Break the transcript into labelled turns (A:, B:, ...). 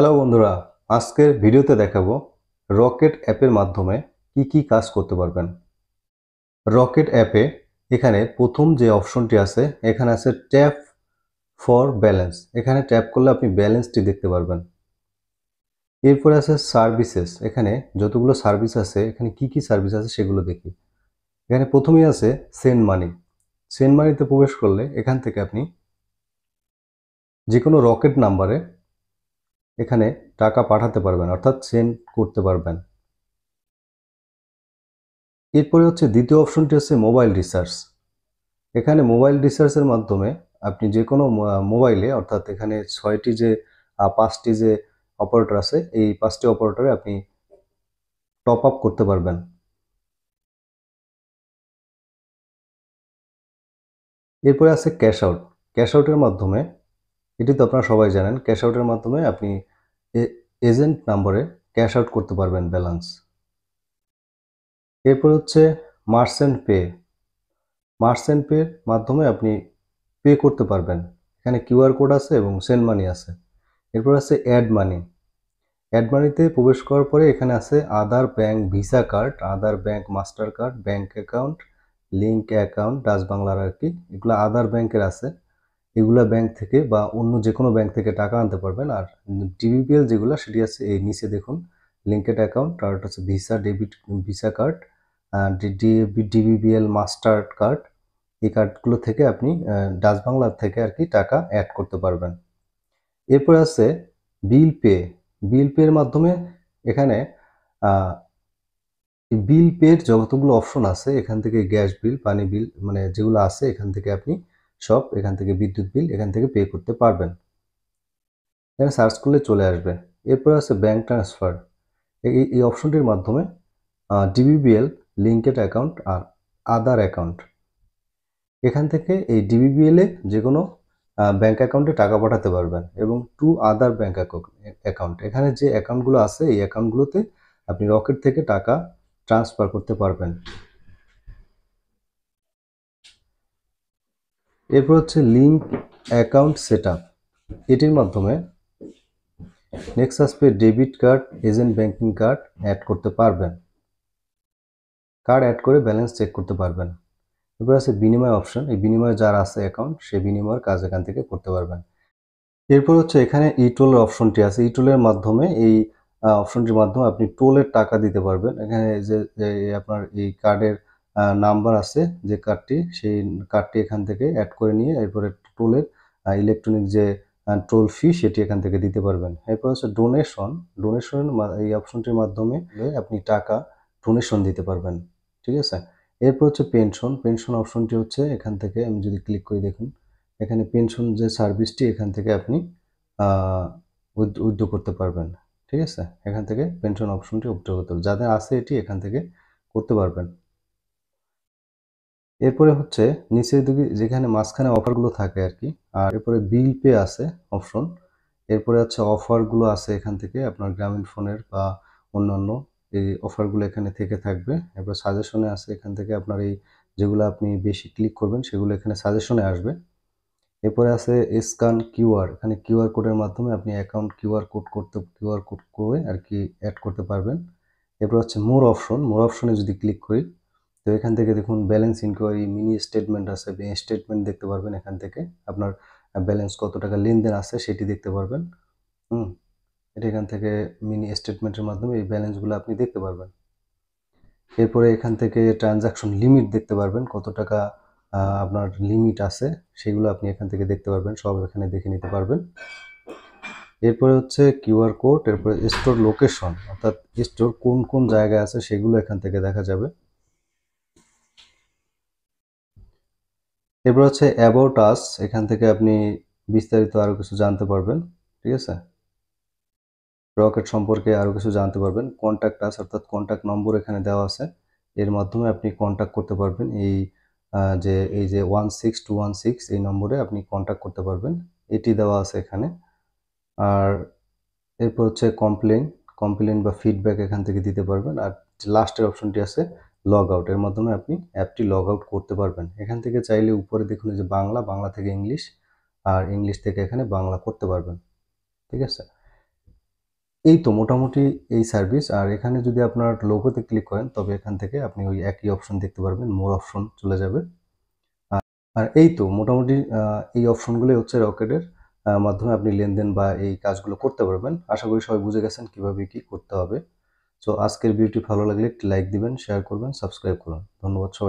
A: Hello বন্ধুরা, আজকের ভিডিওতে দেখাবো রকেট অ্যাপের মাধ্যমে কি কি কাজ করতে পারবেন। রকেট অ্যাপে এখানে প্রথম যে অপশনটি আছে এখানে আছে ট্যাপ ফর ব্যালেন্স। এখানে ট্যাপ করলে আপনি ব্যালেন্সটি দেখতে পারবেন। এরপরে আছে সার্ভিসেস। এখানে যতগুলো সার্ভিস আছে এখানে কি কি সার্ভিস আছে সেগুলো দেখি। এখানে প্রথমেই আছে সেন্ড মানি। সেন্ড মানিতে প্রবেশ করলে এখান থেকে আপনি যে কোনো রকেট নাম্বারে এখানে টাকা পাঠাতে পারবেন, অর্থাৎ সেন্ড করতে পারবেন। এরপরে হচ্ছে দ্বিতীয় অপশনটি হচ্ছে মোবাইল রিচার্জ। এখানে মোবাইল রিচার্জের মাধ্যমে আপনি যে কোনো মোবাইলে, অর্থাৎ এখানে 6টি যে 5টি যে অপারেটর আছে এই 5টি অপারেটরে আপনি টপ আপ করতে পারবেন। এরপরে আছে ক্যাশ আউট। ক্যাশ আউটের মাধ্যমে, এটি তো আপনারা সবাই জানেন, ক্যাশ আউটের মাধ্যমে আপনি এজেন্ট নাম্বারে ক্যাশ আউট করতে পারবেন ব্যালেন্স। এরপর হচ্ছে মার্চেন্ট পে। মার্চেন্ট পের মাধ্যমে আপনি পে করতে পারবেন। এখানে কিউআর কোড আছে এবং সেন্ড মানি আছে। এরপর আছে অ্যাড মানি। অ্যাড মানিতে প্রবেশ করার পরে এখানে আছে আদার ব্যাংক ভিসা কার্ড, আদার bank master card, bank account, link account, Dutch বাংলার আর কি। এগুলো আদার ব্যাংকের আছে। এগুলা ব্যাংক থেকে বা অন্য যে কোনো ব্যাংক থেকে টাকা আনতে পারবেন। আর ডিবিপিএল যেগুলো সেটি আছে এই নিচে দেখুন, লিঙ্কেড অ্যাকাউন্ট, আর একটা হচ্ছে visa debit visa card, DBBL master card. এই কার্ডগুলো থেকে আপনি ডাচ বাংলার থেকে আর কি টাকা অ্যাড করতে পারবেন। এরপর আছে বিল পে। বিল পের মাধ্যমে এখানে বিল পের যতগুলো অপশন আছে এখান থেকে গ্যাস বিল, পানি বিল, মানে যেগুলো আছে এখান থেকে আপনি সব, এখান থেকে বিদ্যুৎ বিল এখান থেকে পে করতে পারবেন। এখানে সার্চ করলে চলে আসবে। এরপর আছে ব্যাংক ট্রান্সফার। এই অপশনটির মাধ্যমে ডিবিবিএল, লিঙ্কেড অ্যাকাউন্ট আর আদার অ্যাকাউন্ট, এখান থেকে এই ডিবিবিএল এ যে কোনো ব্যাংক অ্যাকাউন্টে টাকা পাঠাতে পারবেন এবং টু আদার ব্যাংক অ্যাকাউন্ট, এখানে যে অ্যাকাউন্টগুলো আছে এই অ্যাকাউন্টগুলোতে আপনি রকেট থেকে টাকা ট্রান্সফার করতে পারবেন। এরপর হচ্ছে লিঙ্ক অ্যাকাউন্ট সেটআপ। এটির মাধ্যমে Nexus Pay debit card, agent banking card add করতে পারবেন। কার্ড অ্যাড করে ব্যালেন্স চেক করতে পারবেন। এরপর আছে বিনিময় অপশন। এই বিনিময় যার আছে অ্যাকাউন্ট সে বিনিময়ের কাজ এখান থেকে করতে পারবেন। এরপর হচ্ছে এখানে ই টোলের অপশনটি আছে। ই টোলের মাধ্যমে এই অপশনটির মাধ্যমে আপনি টোলের টাকা দিতে পারবেন। এখানে যে আপনার এই কার্ডের নাম্বার আছে, যে কার্ডটি, সেই কার্ডটি এখান থেকে অ্যাড করে নিয়ে এরপরে টোলের ইলেকট্রনিক যে টোল ফি সেটি এখান থেকে দিতে পারবেন। এরপর হচ্ছে ডোনেশন। ডোনেশন এই অপশনটির মাধ্যমে আপনি টাকা ডোনেশন দিতে পারবেন। ঠিক আছে। এরপর হচ্ছে পেনশন। পেনশন অপশনটি হচ্ছে এখান থেকে আমি যদি ক্লিক করি, দেখুন এখানে পেনশন যে সার্ভিসটি এখান থেকে আপনি উইথড্র করতে পারবেন। ঠিক আছে, এখান থেকে পেনশন অপশনটি উইথড্র করতে পারবেন, যাদের আছে এটি এখান থেকে করতে পারবেন। এরপরে হচ্ছে নিচের দিকে যেখানে মাঝখানে অফারগুলো থাকে আর কি, আর এরপরে বিল পে আছে অপশন। এরপরে হচ্ছে অফারগুলো আছে এখান থেকে আপনার গ্রামীণ ফোনের বা অন্যান্য এই অফারগুলো এখানে থেকে থাকবে। এরপর সাজেশনে আছে, এখান থেকে আপনার এই যেগুলো আপনি বেশি ক্লিক করবেন সেগুলো এখানে সাজেশনে আসবে। এরপরে আছে স্ক্যান কিউআর। এখানে কিউআর কোডের মাধ্যমে আপনি অ্যাকাউন্ট কিউআর কোড করে আর কি অ্যাড করতে পারবেন। এরপর হচ্ছে মোর অপশন। মোর অপশনে যদি ক্লিক করি তো এখান থেকে দেখুন ব্যালেন্স ইনকোয়ারি, মিনি স্টেটমেন্ট আছে, স্টেটমেন্ট দেখতে পারবেন। এখান থেকে আপনার ব্যালেন্স কত টাকা লেনদেন আছে সেটি দেখতে পারবেন। এটা এখান থেকে মিনি স্টেটমেন্টের মাধ্যমে এই ব্যালেন্সগুলো আপনি দেখতে পারবেন। এরপরে এখান থেকে ট্রানজাকশন লিমিট দেখতে পারবেন, কত টাকা আপনার লিমিট আছে সেগুলো আপনি এখান থেকে দেখতে পারবেন, সব এখানে দেখে নিতে পারবেন। এরপরে হচ্ছে কিউআর কোড। এরপরে স্টোর লোকেশন, অর্থাৎ স্টোর কোন কোন জায়গায় আছে সেগুলো এখান থেকে দেখা যাবে। এরপর হচ্ছে অ্যাবাউট আস। এখান থেকে আপনি বিস্তারিত আরো কিছু জানতে পারবেন। ঠিক আছে, রকেট সম্পর্কে আরো কিছু জানতে পারবেন। কন্ট্যাক্ট আস, অর্থাৎ কন্ট্যাক্ট নম্বর এখানে দেওয়া আছে, এর মাধ্যমে আপনি কন্ট্যাক্ট করতে পারবেন। এই যে 16216 এই নম্বরে আপনি কন্ট্যাক্ট করতে পারবেন, এটি দেওয়া আছে এখানে। আর এরপর হচ্ছে কমপ্লেন বা ফিডব্যাক এখান থেকে দিতে পারবেন। আর লাস্টের অপশনটি আছে লগ আউট। এর মাধ্যমে আপনি অ্যাপটি লগ আউট করতে পারবেন। এখান থেকে চাইলে উপরে দেখুন যে বাংলা, বাংলা থেকে ইংলিশ, আর ইংলিশ থেকে এখানে বাংলা করতে পারবেন। ঠিক আছে। এই তো মোটামুটি এই সার্ভিস। আর এখানে যদি আপনার লোগোতে ক্লিক করেন তবে এখান থেকে আপনি ওই একই অপশন দেখতে পারবেন, মোর অপশন চলে যাবে। আর এই তো মোটামুটি এই অপশনগুলোই হচ্ছে রকেটের মাধ্যমে আপনি লেনদেন বা এই কাজগুলো করতে পারবেন। আশা করি সবাই বুঝে গেছেন কিভাবে কি করতে হবে। সো আজকের ভিডিওটি ভালো লাগলে একটি লাইক দিবেন, শেয়ার করবেন, সাবস্ক্রাইব করুন। ধন্যবাদ সবাই।